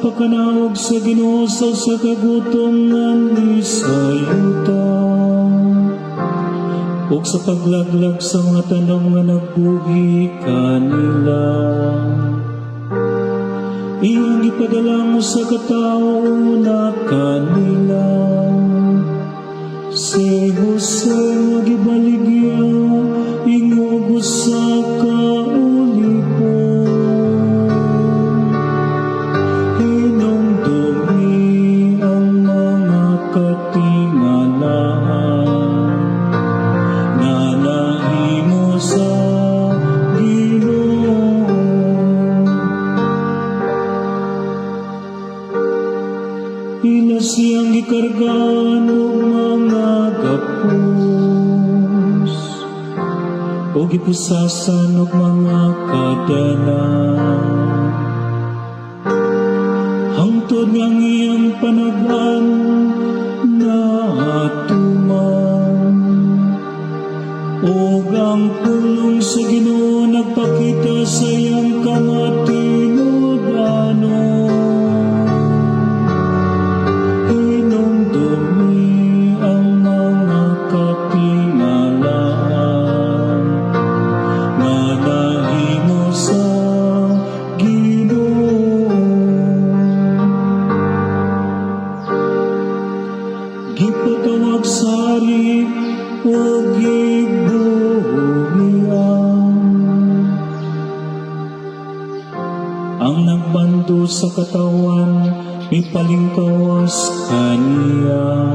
pagpakanawag sa Ginoo sa kagutom nga ni sayuta, ug sa paglaglag sa mga tanong nga nagbuhi kanila. Iyang ipadala mo sa katao na kanila, si Jose nga gibaligya ingog sa kaulipon. Hinumdumi ang mga katingalaan na nahimo sa Ginoo. Ila siyang gikargaan og mga gapos, o gipusasan og mga kadana. Hangtod ngang iyang panagan na atuman, ug ang pulong sa Ginoo nagpakita sa iyang kamatinud-anon. Gipatawag sari o gibuhian, ang nagbando sa katawan, may palingkawas kaniya.